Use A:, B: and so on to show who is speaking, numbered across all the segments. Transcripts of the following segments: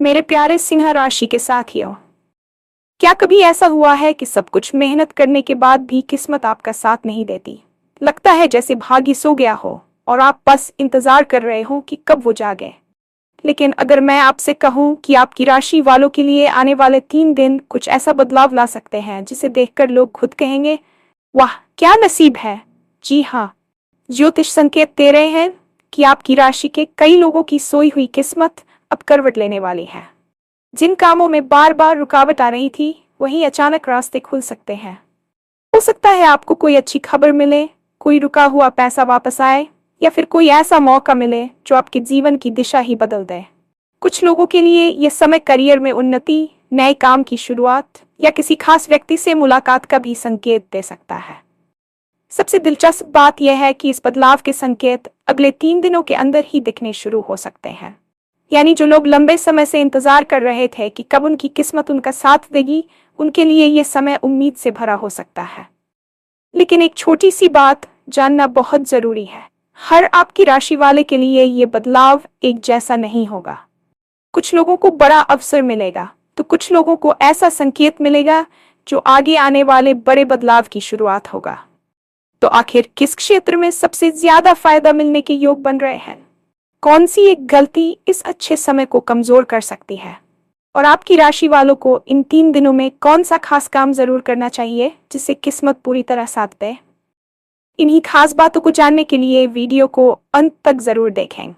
A: मेरे प्यारे सिंह राशि के साथियों, क्या कभी ऐसा हुआ है कि सब कुछ मेहनत करने के बाद भी किस्मत आपका साथ नहीं देती? लगता है जैसे भाग्य सो गया हो और आप बस इंतजार कर रहे हो कि कब वो जागे। लेकिन अगर मैं आपसे कहूं कि आपकी राशि वालों के लिए आने वाले 3 दिन कुछ ऐसा बदलाव ला सकते हैं जिसे देखकर लोग खुद कहेंगे, वाह क्या नसीब है। जी हाँ, ज्योतिष संकेत दे रहे हैं कि आपकी राशि के कई लोगों की सोई हुई किस्मत अब करवट लेने वाली है। जिन कामों में बार बार रुकावट आ रही थी, वहीं अचानक रास्ते खुल सकते हैं। हो सकता है आपको कोई अच्छी खबर मिले, कोई रुका हुआ पैसा वापस आए, या फिर कोई ऐसा मौका मिले जो आपके जीवन की दिशा ही बदल दे। कुछ लोगों के लिए यह समय करियर में उन्नति, नए काम की शुरुआत या किसी खास व्यक्ति से मुलाकात का भी संकेत दे सकता है। सबसे दिलचस्प बात यह है कि इस बदलाव के संकेत अगले 3 दिनों के अंदर ही दिखने शुरू हो सकते हैं। यानी जो लोग लंबे समय से इंतजार कर रहे थे कि कब उनकी किस्मत उनका साथ देगी, उनके लिए यह समय उम्मीद से भरा हो सकता है। लेकिन एक छोटी सी बात जानना बहुत जरूरी है, हर आपकी राशि वाले के लिए यह बदलाव एक जैसा नहीं होगा। कुछ लोगों को बड़ा अवसर मिलेगा, तो कुछ लोगों को ऐसा संकेत मिलेगा जो आगे आने वाले बड़े बदलाव की शुरुआत होगा। तो आखिर किस क्षेत्र में सबसे ज्यादा फायदा मिलने के योग बन रहे हैं? कौन सी एक गलती इस अच्छे समय को कमजोर कर सकती है? और आपकी राशि वालों को इन 3 दिनों में कौन सा खास काम जरूर करना चाहिए जिससे किस्मत पूरी तरह साथ दे? इन्हीं खास बातों को जानने के लिए वीडियो को अंत तक जरूर देखें,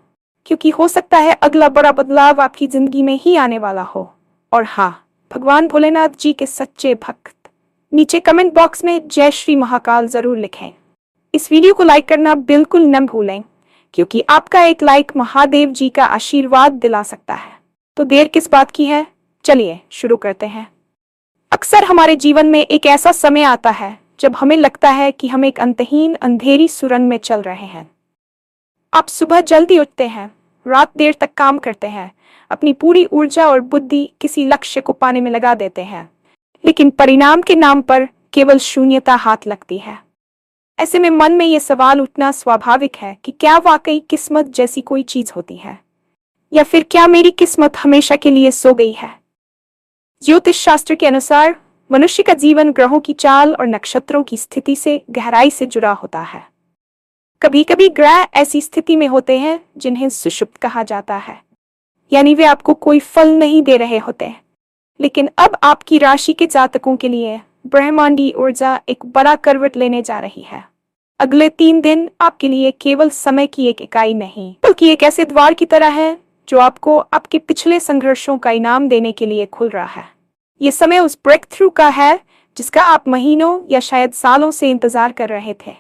A: क्योंकि हो सकता है अगला बड़ा बदलाव आपकी जिंदगी में ही आने वाला हो। और हाँ, भगवान भोलेनाथ जी के सच्चे भक्त नीचे कमेंट बॉक्स में जय श्री महाकाल जरूर लिखें। इस वीडियो को लाइक करना बिल्कुल न भूलें, क्योंकि आपका एक लाइक महादेव जी का आशीर्वाद दिला सकता है। तो देर किस बात की है, चलिए शुरू करते हैं। अक्सर हमारे जीवन में एक ऐसा समय आता है जब हमें लगता है कि हम एक अंतहीन अंधेरी सुरंग में चल रहे हैं। आप सुबह जल्दी उठते हैं, रात देर तक काम करते हैं, अपनी पूरी ऊर्जा और बुद्धि किसी लक्ष्य को पाने में लगा देते हैं, लेकिन परिणाम के नाम पर केवल शून्यता हाथ लगती है। ऐसे में मन में ये सवाल उठना स्वाभाविक है कि क्या वाकई किस्मत जैसी कोई चीज होती है, या फिर क्या मेरी किस्मत हमेशा के लिए सो गई है? ज्योतिष शास्त्र के अनुसार मनुष्य का जीवन ग्रहों की चाल और नक्षत्रों की स्थिति से गहराई से जुड़ा होता है। कभी कभी ग्रह ऐसी स्थिति में होते हैं जिन्हें सुषुप्त कहा जाता है, यानी वे आपको कोई फल नहीं दे रहे होते। लेकिन अब आपकी राशि के जातकों के लिए ब्रह्मांडी ऊर्जा एक बड़ा करवट लेने जा रही है। अगले 3 दिन आपके लिए केवल समय की एक इकाई नहीं, बल्कि एक ऐसे द्वार की तरह है जो आपको आपके पिछले संघर्षों का इनाम देने के लिए खुल रहा है। ये समय उस ब्रेक थ्रू का है जिसका आप महीनों या शायद सालों से इंतजार कर रहे थे।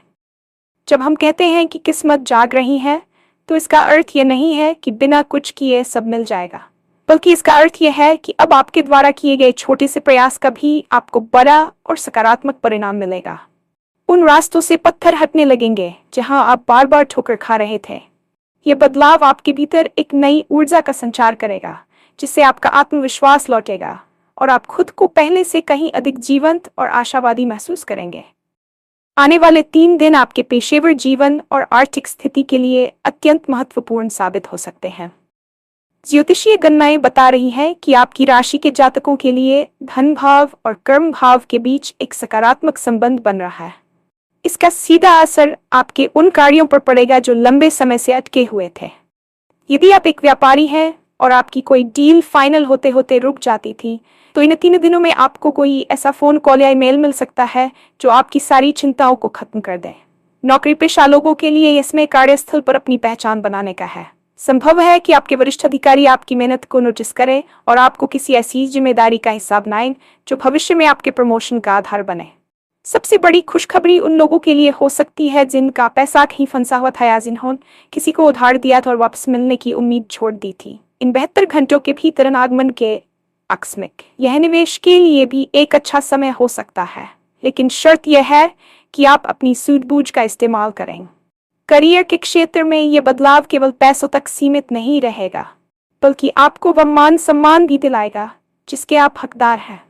A: जब हम कहते हैं कि किस्मत जाग रही है, तो इसका अर्थ यह नहीं है कि बिना कुछ किए सब मिल जाएगा, बल्कि इसका अर्थ यह है कि अब आपके द्वारा किए गए छोटे से प्रयास का भी आपको बड़ा और सकारात्मक परिणाम मिलेगा। उन रास्तों से पत्थर हटने लगेंगे जहां आप बार बार ठोकर खा रहे थे। यह बदलाव आपके भीतर एक नई ऊर्जा का संचार करेगा, जिससे आपका आत्मविश्वास लौटेगा और आप खुद को पहले से कहीं अधिक जीवंत और आशावादी महसूस करेंगे। आने वाले 3 दिन आपके पेशेवर जीवन और आर्थिक स्थिति के लिए अत्यंत महत्वपूर्ण साबित हो सकते हैं। ज्योतिषीय गणनाएं बता रही हैं कि आपकी राशि के जातकों के लिए धन भाव और कर्म भाव के बीच एक सकारात्मक संबंध बन रहा है। इसका सीधा असर आपके उन कार्यों पर पड़ेगा जो लंबे समय से अटके हुए थे। यदि आप एक व्यापारी हैं और आपकी कोई डील फाइनल होते होते रुक जाती थी, तो इन 3 दिनों में आपको कोई ऐसा फोन कॉल या ईमेल मिल सकता है जो आपकी सारी चिंताओं को खत्म कर दे। नौकरी पेशा लोगों के लिए इसमें कार्यस्थल पर अपनी पहचान बनाने का है। संभव है कि आपके वरिष्ठ अधिकारी आपकी मेहनत को नोटिस करें और आपको किसी ऐसी जिम्मेदारी का हिस्सा बनाएं जो भविष्य में आपके प्रमोशन का आधार बने। सबसे बड़ी खुशखबरी उन लोगों के लिए हो सकती है जिनका पैसा कहीं फंसा हुआ था या जिन्होंने किसी को उधार दिया था और वापस मिलने की उम्मीद छोड़ दी थी। इन 72 घंटों के भीतर आगमन के आकस्मिक यह निवेश के लिए भी एक अच्छा समय हो सकता है, लेकिन शर्त यह है कि आप अपनी सूझबूझ का इस्तेमाल करें। करियर के क्षेत्र में यह बदलाव केवल पैसों तक सीमित नहीं रहेगा, बल्कि आपको वह मान सम्मान भी दिलाएगा जिसके आप हकदार हैं।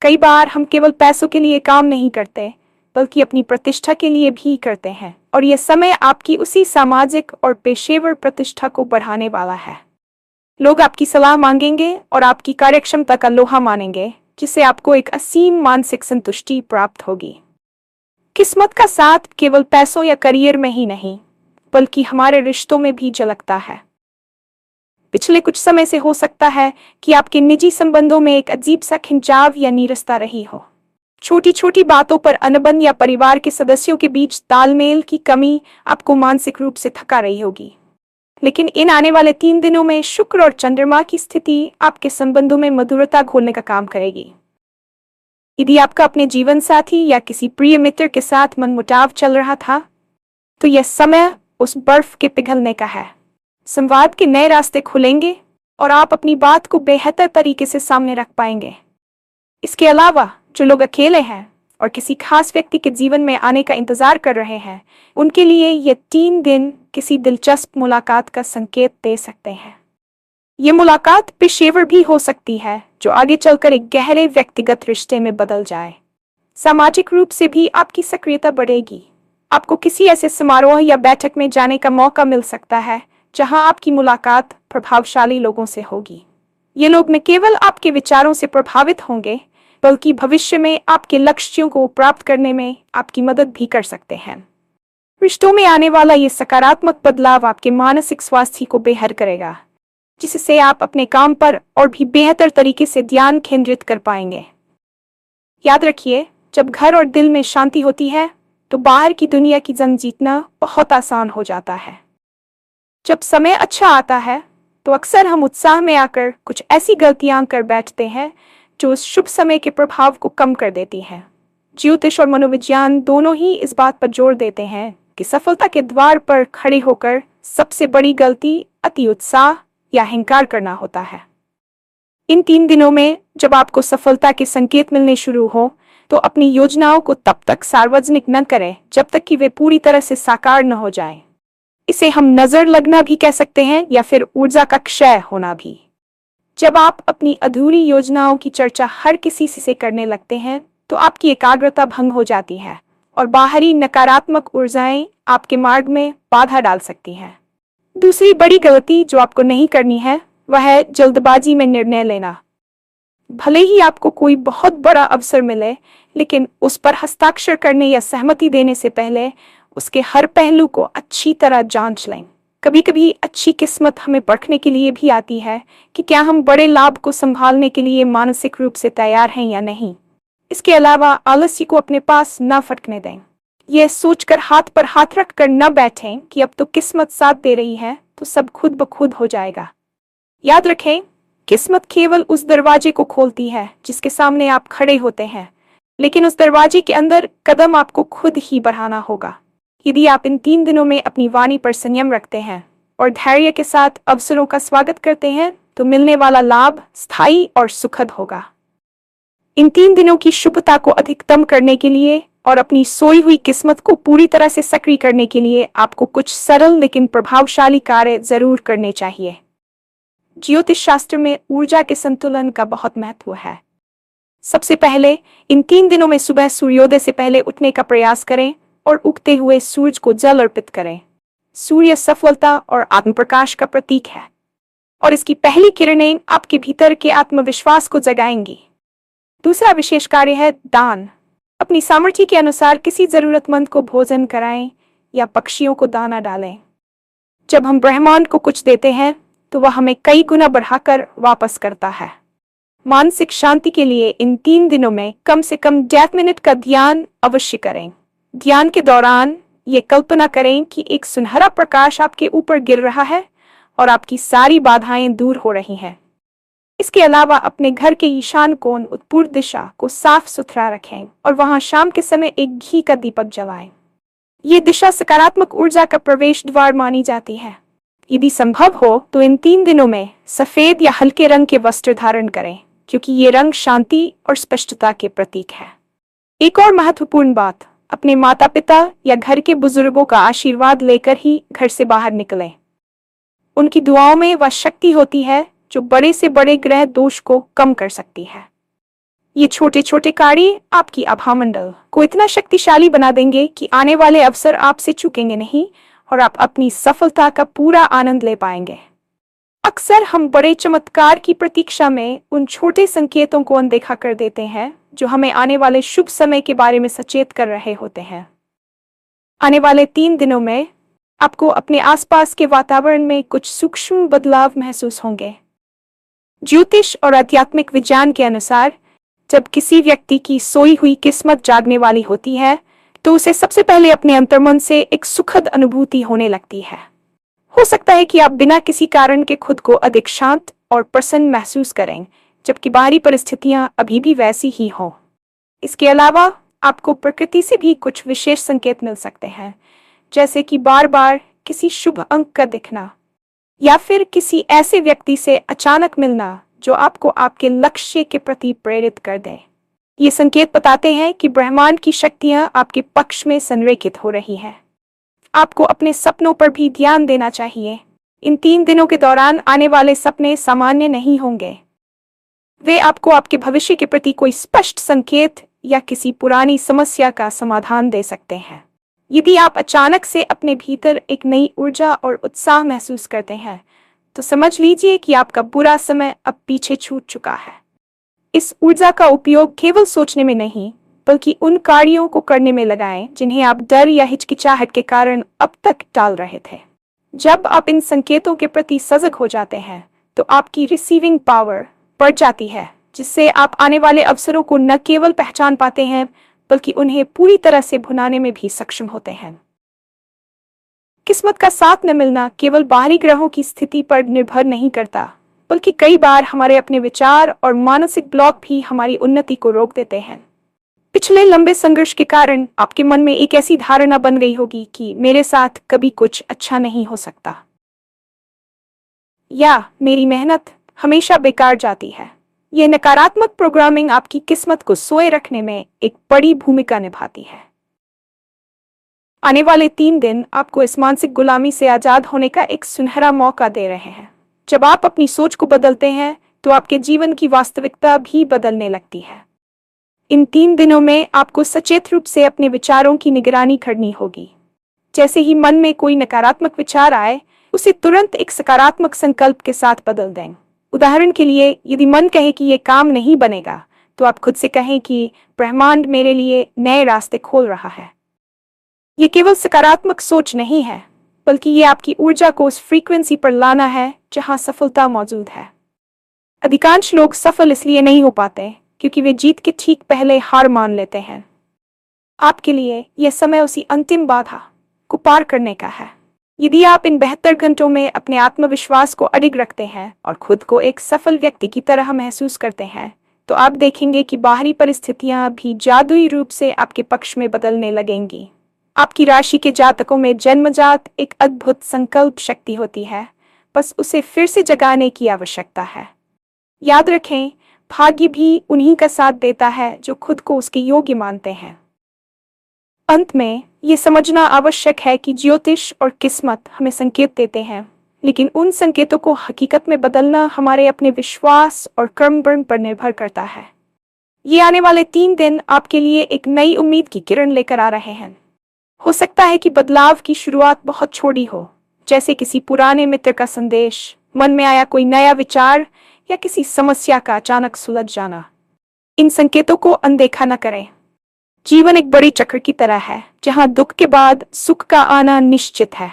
A: कई बार हम केवल पैसों के लिए काम नहीं करते, बल्कि अपनी प्रतिष्ठा के लिए भी करते हैं, और यह समय आपकी उसी सामाजिक और पेशेवर प्रतिष्ठा को बढ़ाने वाला है। लोग आपकी सलाह मांगेंगे और आपकी कार्यक्षमता का लोहा मानेंगे, जिससे आपको एक असीम मानसिक संतुष्टि प्राप्त होगी। किस्मत का साथ केवल पैसों या करियर में ही नहीं, बल्कि हमारे रिश्तों में भी झलकता है। पिछले कुछ समय से हो सकता है कि आपके निजी संबंधों में एक अजीब सा खिंचाव या नीरसता रही हो। छोटी छोटी बातों पर अनबन या परिवार के सदस्यों के बीच तालमेल की कमी आपको मानसिक रूप से थका रही होगी। लेकिन इन आने वाले 3 दिनों में शुक्र और चंद्रमा की स्थिति आपके संबंधों में मधुरता घोलने का काम करेगी। यदि आपका अपने जीवन साथी या किसी प्रिय मित्र के साथ मनमुटाव चल रहा था, तो यह समय उस बर्फ के पिघलने का है। संवाद के नए रास्ते खुलेंगे और आप अपनी बात को बेहतर तरीके से सामने रख पाएंगे। इसके अलावा जो लोग अकेले हैं और किसी खास व्यक्ति के जीवन में आने का इंतजार कर रहे हैं, उनके लिए ये 3 दिन किसी दिलचस्प मुलाकात का संकेत दे सकते हैं। ये मुलाकात पेशेवर भी हो सकती है, जो आगे चलकर एक गहरे व्यक्तिगत रिश्ते में बदल जाए। सामाजिक रूप से भी आपकी सक्रियता बढ़ेगी। आपको किसी ऐसे समारोह या बैठक में जाने का मौका मिल सकता है जहां आपकी मुलाकात प्रभावशाली लोगों से होगी। ये लोग न केवल आपके विचारों से प्रभावित होंगे, बल्कि भविष्य में आपके लक्ष्यों को प्राप्त करने में आपकी मदद भी कर सकते हैं। रिश्तों में आने वाला ये सकारात्मक बदलाव आपके मानसिक स्वास्थ्य को बेहतर करेगा, जिससे आप अपने काम पर और भी बेहतर तरीके से ध्यान केंद्रित कर पाएंगे। याद रखिए, जब घर और दिल में शांति होती है, तो बाहर की दुनिया की जंग जीतना बहुत आसान हो जाता है। जब समय अच्छा आता है, तो अक्सर हम उत्साह में आकर कुछ ऐसी गलतियां कर बैठते हैं जो उस शुभ समय के प्रभाव को कम कर देती हैं। ज्योतिष और मनोविज्ञान दोनों ही इस बात पर जोर देते हैं कि सफलता के द्वार पर खड़े होकर सबसे बड़ी गलती अति उत्साह या अहंकार करना होता है। इन 3 दिनों में जब आपको सफलता के संकेत मिलने शुरू हो, तो अपनी योजनाओं को तब तक सार्वजनिक न करें जब तक कि वे पूरी तरह से साकार न हो जाएं। इसे हम नजर लगना भी कह सकते हैं या फिर ऊर्जा का क्षय होना भी। जब आप अपनी अधूरी योजनाओं की चर्चा हर किसी से करने लगते हैं, तो आपकी एकाग्रता भंग हो जाती है और बाहरी नकारात्मक ऊर्जाएं आपके मार्ग में बाधा डाल सकती हैं। दूसरी बड़ी गलती जो आपको नहीं करनी है, वह है जल्दबाजी में निर्णय लेना। भले ही आपको कोई बहुत बड़ा अवसर मिले, लेकिन उस पर हस्ताक्षर करने या सहमति देने से पहले उसके हर पहलू को अच्छी तरह जांच लें। कभी कभी अच्छी किस्मत हमें परखने के लिए भी आती है कि क्या हम बड़े लाभ को संभालने के लिए मानसिक रूप से तैयार हैं या नहीं। इसके अलावा आलस्य को अपने पास न फटकने दें। यह सोचकर हाथ पर हाथ रख कर न बैठें कि अब तो किस्मत साथ दे रही है तो सब खुद ब खुद हो जाएगा। याद रखें, किस्मत केवल उस दरवाजे को खोलती है जिसके सामने आप खड़े होते हैं, लेकिन उस दरवाजे के अंदर कदम आपको खुद ही बढ़ाना होगा। यदि आप इन 3 दिनों में अपनी वाणी पर संयम रखते हैं और धैर्य के साथ अवसरों का स्वागत करते हैं, तो मिलने वाला लाभ स्थायी और सुखद होगा। इन 3 दिनों की शुभता को अधिकतम करने के लिए और अपनी सोई हुई किस्मत को पूरी तरह से सक्रिय करने के लिए आपको कुछ सरल लेकिन प्रभावशाली कार्य जरूर करने चाहिए। ज्योतिष शास्त्र में ऊर्जा के संतुलन का बहुत महत्व है। सबसे पहले इन 3 दिनों में सुबह सूर्योदय से पहले उठने का प्रयास करें और उगते हुए सूरज को जल अर्पित करें। सूर्य सफलता और आत्मप्रकाश का प्रतीक है और इसकी पहली किरणें आपके भीतर के आत्मविश्वास को जगाएंगी। दूसरा विशेष कार्य है दान। अपनी सामर्थ्य के अनुसार किसी जरूरतमंद को भोजन कराएं या पक्षियों को दाना डालें। जब हम ब्रह्मांड को कुछ देते हैं, तो वह हमें कई गुना बढ़ाकर वापस करता है। मानसिक शांति के लिए इन 3 दिनों में कम से कम 10 मिनट का ध्यान अवश्य करें। ध्यान के दौरान ये कल्पना करें कि एक सुनहरा प्रकाश आपके ऊपर गिर रहा है और आपकी सारी बाधाएं दूर हो रही हैं। इसके अलावा अपने घर के ईशान कोण उत्तर दिशा को साफ सुथरा रखें और वहां शाम के समय एक घी का दीपक जलाएं। ये दिशा सकारात्मक ऊर्जा का प्रवेश द्वार मानी जाती है। यदि संभव हो तो इन 3 दिनों में सफेद या हल्के रंग के वस्त्र धारण करें, क्योंकि ये रंग शांति और स्पष्टता के प्रतीक है। एक और महत्वपूर्ण बात, अपने माता पिता या घर के बुजुर्गों का आशीर्वाद लेकर ही घर से बाहर निकलें। उनकी दुआओं में वह शक्ति होती है जो बड़े से बड़े ग्रह दोष को कम कर सकती है। ये छोटे छोटे कार्य आपकी आभामंडल को इतना शक्तिशाली बना देंगे कि आने वाले अवसर आपसे चूकेंगे नहीं और आप अपनी सफलता का पूरा आनंद ले पाएंगे। अक्सर हम बड़े चमत्कार की प्रतीक्षा में उन छोटे संकेतों को अनदेखा कर देते हैं जो हमें आने वाले शुभ समय के बारे में सचेत कर रहे होते हैं। आने वाले 3 दिनों में आपको अपने आसपास के वातावरण में कुछ सूक्ष्म बदलाव महसूस होंगे। ज्योतिष और आध्यात्मिक विज्ञान के अनुसार जब किसी व्यक्ति की सोई हुई किस्मत जागने वाली होती है तो उसे सबसे पहले अपने अंतर्मन से एक सुखद अनुभूति होने लगती है। हो सकता है कि आप बिना किसी कारण के खुद को अधिक शांत और प्रसन्न महसूस करें, जबकि बाहरी परिस्थितियां अभी भी वैसी ही हों। इसके अलावा आपको प्रकृति से भी कुछ विशेष संकेत मिल सकते हैं, जैसे कि बार बार किसी शुभ अंक का दिखना या फिर किसी ऐसे व्यक्ति से अचानक मिलना जो आपको आपके लक्ष्य के प्रति प्रेरित कर दे। ये संकेत बताते हैं कि ब्रह्मांड की शक्तियां आपके पक्ष में संरेखित हो रही हैं। आपको अपने सपनों पर भी ध्यान देना चाहिए। इन 3 दिनों के दौरान आने वाले सपने सामान्य नहीं होंगे। वे आपको आपके भविष्य के प्रति कोई स्पष्ट संकेत या किसी पुरानी समस्या का समाधान दे सकते हैं। यदि आप अचानक से अपने भीतर एक नई ऊर्जा और उत्साह महसूस करते हैं, तो समझ लीजिए कि आपका बुरा समय अब पीछे छूट चुका है। इस ऊर्जा का उपयोग केवल सोचने में नहीं, बल्कि उन कार्यों को करने में लगाएं जिन्हें आप डर या हिचकिचाहट के कारण अब तक टाल रहे थे। जब आप इन संकेतों के प्रति सजग हो जाते हैं, तो आपकी रिसीविंग पावर बढ़ जाती है, जिससे आप आने वाले अवसरों को न केवल पहचान पाते हैं, बल्कि उन्हें पूरी तरह से भुनाने में भी सक्षम होते हैं। किस्मत का साथ न मिलना केवल बाहरी ग्रहों की स्थिति पर निर्भर नहीं करता, बल्कि कई बार हमारे अपने विचार और मानसिक ब्लॉक भी हमारी उन्नति को रोक देते हैं। पिछले लंबे संघर्ष के कारण आपके मन में एक ऐसी धारणा बन गई होगी कि मेरे साथ कभी कुछ अच्छा नहीं हो सकता, या मेरी मेहनत हमेशा बेकार जाती है। यह नकारात्मक प्रोग्रामिंग आपकी किस्मत को सोए रखने में एक बड़ी भूमिका निभाती है। आने वाले 3 दिन आपको इस मानसिक गुलामी से आजाद होने का एक सुनहरा मौका दे रहे हैं। जब आप अपनी सोच को बदलते हैं, तो आपके जीवन की वास्तविकता भी बदलने लगती है। इन 3 दिनों में आपको सचेत रूप से अपने विचारों की निगरानी करनी होगी। जैसे ही मन में कोई नकारात्मक विचार आए, उसे तुरंत एक सकारात्मक संकल्प के साथ बदल दें। उदाहरण के लिए, यदि मन कहे कि यह काम नहीं बनेगा, तो आप खुद से कहें कि ब्रह्मांड मेरे लिए नए रास्ते खोल रहा है। ये केवल सकारात्मक सोच नहीं है, बल्कि ये आपकी ऊर्जा को उस फ्रीक्वेंसी पर लाना है जहां सफलता मौजूद है। अधिकांश लोग सफल इसलिए नहीं हो पाते क्योंकि वे जीत के ठीक पहले हार मान लेते हैं। आपके लिए यह समय उसी अंतिम बाधा को पार करने का है। यदि आप इन 72 घंटों में अपने आत्मविश्वास को अडिग रखते हैं और खुद को एक सफल व्यक्ति की तरह महसूस करते हैं, तो आप देखेंगे कि बाहरी परिस्थितियां भी जादुई रूप से आपके पक्ष में बदलने लगेंगी। आपकी राशि के जातकों में जन्मजात एक अद्भुत संकल्प शक्ति होती है, बस उसे फिर से जगाने की आवश्यकता है। याद रखें, भाग्य भी उन्हीं का साथ देता है जो खुद को उसके योग्य मानते हैं। अंत में ये समझना आवश्यक है कि ज्योतिष और किस्मत हमें संकेत देते हैं, लेकिन उन संकेतों को हकीकत में बदलना हमारे अपने विश्वास और कर्म पर निर्भर करता है। ये आने वाले 3 दिन आपके लिए एक नई उम्मीद की किरण लेकर आ रहे हैं। हो सकता है कि बदलाव की शुरुआत बहुत छोटी हो, जैसे किसी पुराने मित्र का संदेश, मन में आया कोई नया विचार या किसी समस्या का अचानक सुलझ जाना। इन संकेतों को अनदेखा न करें। जीवन एक बड़ी चक्र की तरह है, जहां दुख के बाद सुख का आना निश्चित है।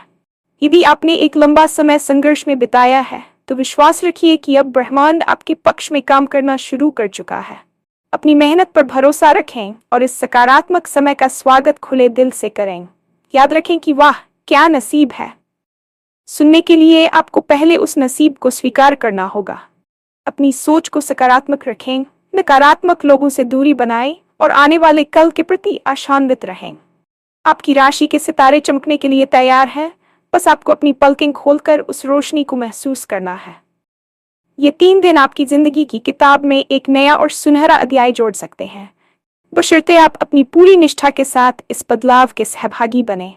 A: यदि आपने एक लंबा समय संघर्ष में बिताया है, तो विश्वास रखिए कि अब ब्रह्मांड आपके पक्ष में काम करना शुरू कर चुका है। अपनी मेहनत पर भरोसा रखें और इस सकारात्मक समय का स्वागत खुले दिल से करें। याद रखें कि वाह क्या नसीब है। सुनने के लिए आपको पहले उस नसीब को स्वीकार करना होगा। अपनी सोच को सकारात्मक रखें, नकारात्मक लोगों से दूरी बनाएं और आने वाले कल के प्रति आशान्वित रहें। आपकी राशि के सितारे चमकने के लिए तैयार हैं, बस आपको अपनी पलकें खोलकर उस रोशनी को महसूस करना है। ये 3 दिन आपकी जिंदगी की किताब में एक नया और सुनहरा अध्याय जोड़ सकते हैं, बशर्ते आप अपनी पूरी निष्ठा के साथ इस बदलाव के सहभागी बने।